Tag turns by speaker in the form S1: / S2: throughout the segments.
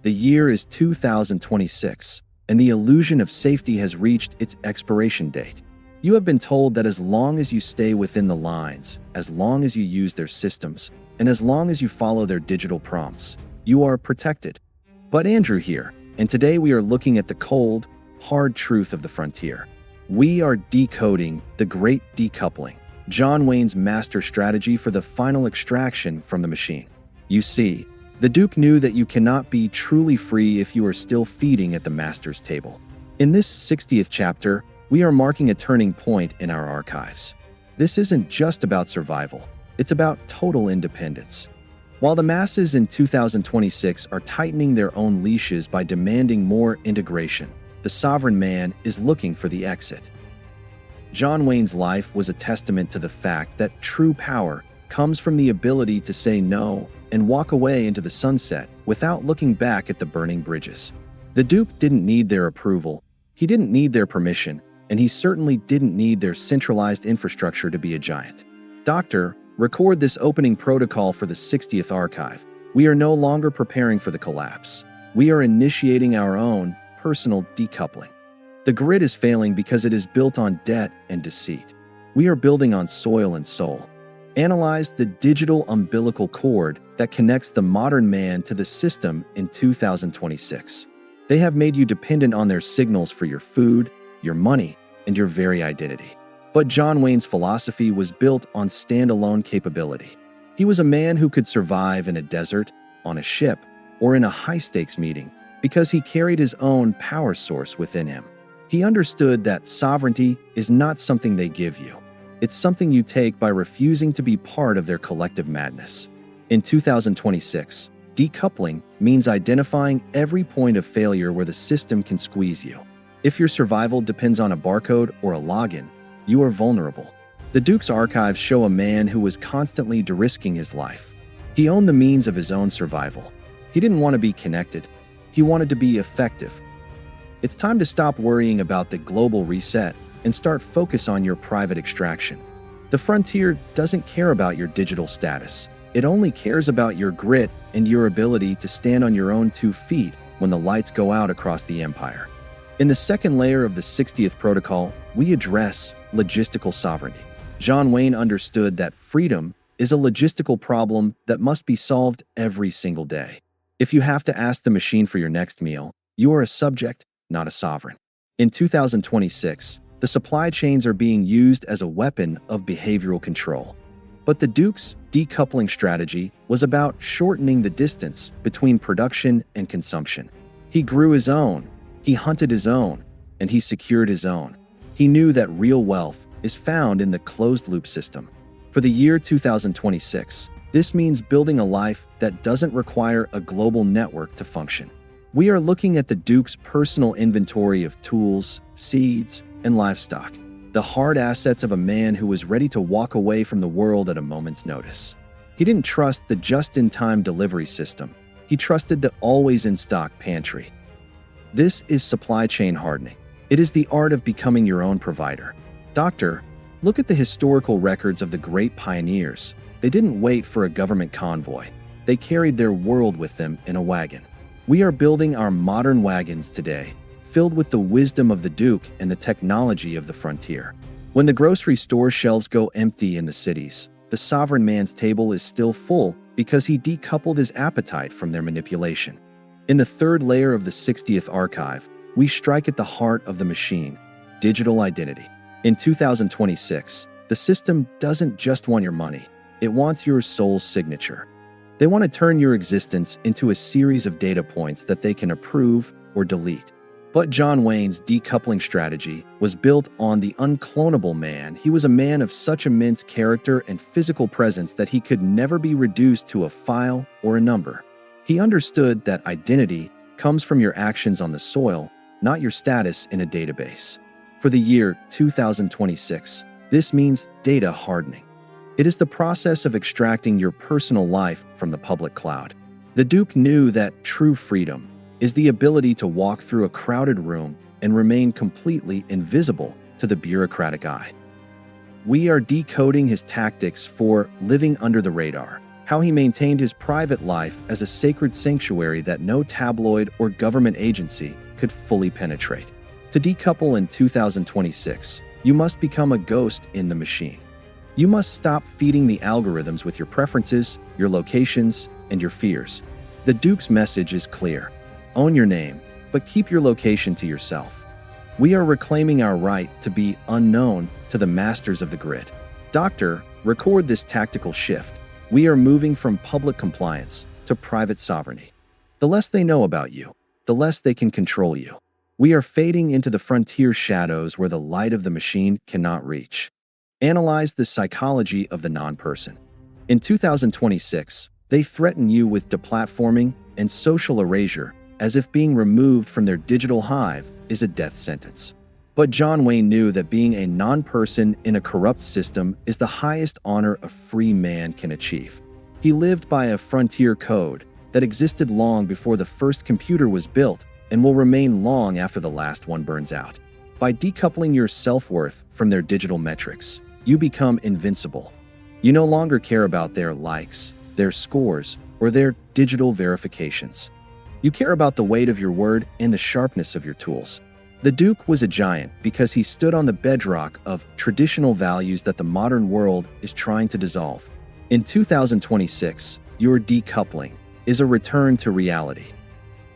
S1: The year is 2026, and the illusion of safety has reached its expiration date. You have been told that as long as you stay within the lines, as long as you use their systems, and as long as you follow their digital prompts, you are protected. But Andrew here, and today we are looking at the cold, hard truth of the frontier. We are decoding the great decoupling, John Wayne's master strategy for the final extraction from the machine. You see, the Duke knew that you cannot be truly free if you are still feeding at the master's table. In this 60th chapter, we are marking a turning point in our archives. This isn't just about survival, it's about total independence. While the masses in 2026 are tightening their own leashes by demanding more integration, the sovereign man is looking for the exit. John Wayne's life was a testament to the fact that true power comes from the ability to say no and walk away into the sunset without looking back at the burning bridges. The Duke didn't need their approval, he didn't need their permission, and he certainly didn't need their centralized infrastructure to be a giant. Doctor, record this opening protocol for the 60th archive. We are no longer preparing for the collapse. We are initiating our own personal decoupling. The grid is failing because it is built on debt and deceit. We are building on soil and soul. Analyze the digital umbilical cord that connects the modern man to the system in 2026. They have made you dependent on their signals for your food, your money, and your very identity. But John Wayne's philosophy was built on standalone capability. He was a man who could survive in a desert, on a ship, or in a high-stakes meeting because he carried his own power source within him. He understood that sovereignty is not something they give you. It's something you take by refusing to be part of their collective madness. In 2026, decoupling means identifying every point of failure where the system can squeeze you. If your survival depends on a barcode or a login, you are vulnerable. The Duke's archives show a man who was constantly de-risking his life. He owned the means of his own survival. He didn't want to be connected. He wanted to be effective. It's time to stop worrying about the global reset and start focus on your private extraction. The frontier doesn't care about your digital status. It only cares about your grit and your ability to stand on your own 2 feet when the lights go out across the empire. In the second layer of the 60th protocol, we address logistical sovereignty. John Wayne understood that freedom is a logistical problem that must be solved every single day. If you have to ask the machine for your next meal, you are a subject, not a sovereign. In 2026, the supply chains are being used as a weapon of behavioral control. But the Duke's decoupling strategy was about shortening the distance between production and consumption. He grew his own, he hunted his own, and he secured his own. He knew that real wealth is found in the closed-loop system. For the year 2026, this means building a life that doesn't require a global network to function. We are looking at the Duke's personal inventory of tools, seeds, and livestock, the hard assets of a man who was ready to walk away from the world at a moment's notice. He didn't trust the just-in-time delivery system. He trusted the always-in-stock pantry. This is supply chain hardening. It is the art of becoming your own provider. Doctor, look at the historical records of the great pioneers. They didn't wait for a government convoy. They carried their world with them in a wagon. We are building our modern wagons today, filled with the wisdom of the Duke and the technology of the frontier. When the grocery store shelves go empty in the cities, the sovereign man's table is still full because he decoupled his appetite from their manipulation. In the third layer of the 60th archive, we strike at the heart of the machine, digital identity. In 2026, the system doesn't just want your money, it wants your soul's signature. They want to turn your existence into a series of data points that they can approve or delete. But John Wayne's decoupling strategy was built on the unclonable man. He was a man of such immense character and physical presence that he could never be reduced to a file or a number. He understood that identity comes from your actions on the soil, not your status in a database. For the year 2026, this means data hardening. It is the process of extracting your personal life from the public cloud. The Duke knew that true freedom is the ability to walk through a crowded room and remain completely invisible to the bureaucratic eye. We are decoding his tactics for living under the radar. how he maintained his private life as a sacred sanctuary that no tabloid or government agency could fully penetrate. To decouple in 2026, you must become a ghost in the machine. You must stop feeding the algorithms with your preferences, your locations, and your fears. The Duke's message is clear. Own your name, but keep your location to yourself. We are reclaiming our right to be unknown to the masters of the grid. Doctor, record this tactical shift. We are moving from public compliance to private sovereignty. The less they know about you, the less they can control you. We are fading into the frontier shadows where the light of the machine cannot reach. Analyze the psychology of the non-person. In 2026, they threaten you with deplatforming and social erasure as if being removed from their digital hive is a death sentence. But John Wayne knew that being a non-person in a corrupt system is the highest honor a free man can achieve. He lived by a frontier code that existed long before the first computer was built and will remain long after the last one burns out. By decoupling your self-worth from their digital metrics, you become invincible. You no longer care about their likes, their scores, or their digital verifications. You care about the weight of your word and the sharpness of your tools. The Duke was a giant because he stood on the bedrock of traditional values that the modern world is trying to dissolve. In 2026, your decoupling is a return to reality.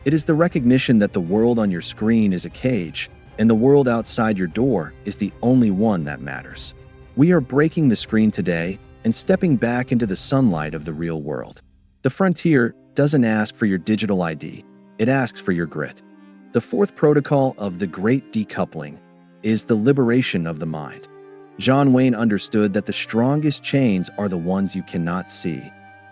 S1: It is the recognition that the world on your screen is a cage, and the world outside your door is the only one that matters. We are breaking the screen today and stepping back into the sunlight of the real world. The frontier doesn't ask for your digital ID, it asks for your grit. The fourth protocol of the Great Decoupling is the liberation of the mind. John Wayne understood that the strongest chains are the ones you cannot see,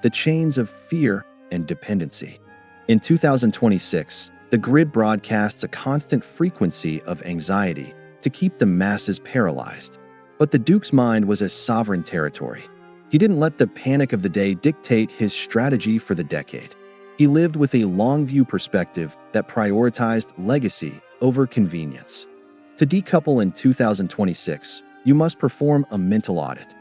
S1: the chains of fear and dependency. In 2026, the grid broadcasts a constant frequency of anxiety to keep the masses paralyzed. But the Duke's mind was a sovereign territory. He didn't let the panic of the day dictate his strategy for the decade. He lived with a long-view perspective that prioritized legacy over convenience. To decouple in 2026, you must perform a mental audit.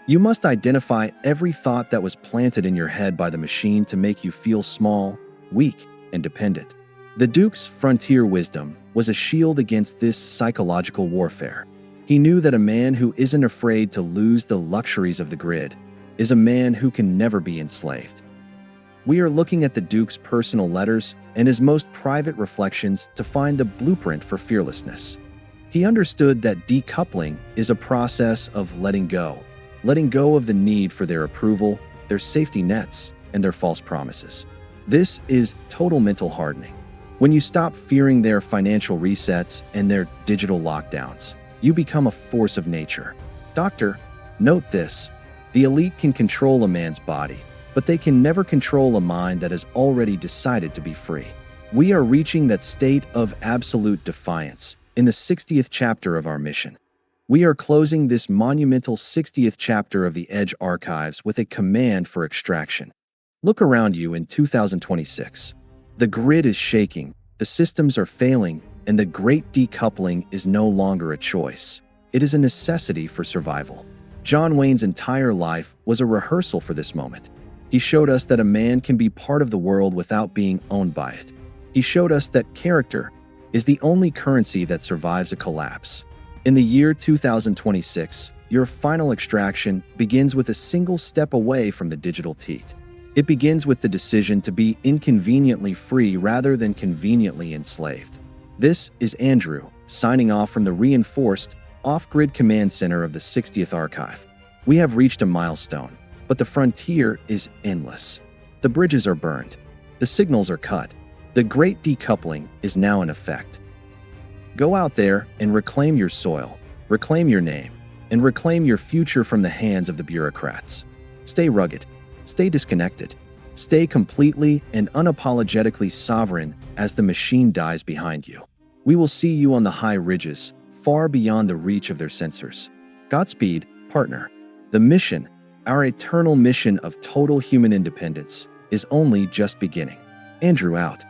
S1: You must identify every thought that was planted in your head by the machine to make you feel small, weak, and dependent. The Duke's frontier wisdom was a shield against this psychological warfare. He knew that a man who isn't afraid to lose the luxuries of the grid is a man who can never be enslaved. We are looking at the Duke's personal letters and his most private reflections to find the blueprint for fearlessness. He understood that decoupling is a process of letting go of the need for their approval, their safety nets, and their false promises. This is total mental hardening. When you stop fearing their financial resets and their digital lockdowns, you become a force of nature. Doctor, note this. The elite can control a man's body, but they can never control a mind that has already decided to be free. We are reaching that state of absolute defiance in the 60th chapter of our mission. We are closing this monumental 60th chapter of the Edge archives with a command for extraction. Look around you in 2026. The grid is shaking, the systems are failing, and the great decoupling is no longer a choice. It is a necessity for survival. John Wayne's entire life was a rehearsal for this moment. He showed us that a man can be part of the world without being owned by it. He showed us that character is the only currency that survives a collapse. In the year 2026, your final extraction begins with a single step away from the digital teat. It begins with the decision to be inconveniently free rather than conveniently enslaved. This is Andrew, signing off from the reinforced, off-grid command center of the 60th Archive. We have reached a milestone, but the frontier is endless. The bridges are burned. The signals are cut. The great decoupling is now in effect. Go out there and reclaim your soil, reclaim your name, and reclaim your future from the hands of the bureaucrats. Stay rugged. Stay disconnected. Stay completely and unapologetically sovereign as the machine dies behind you. We will see you on the high ridges, far beyond the reach of their sensors. Godspeed, partner. The mission, our eternal mission of total human independence, is only just beginning. Andrew out.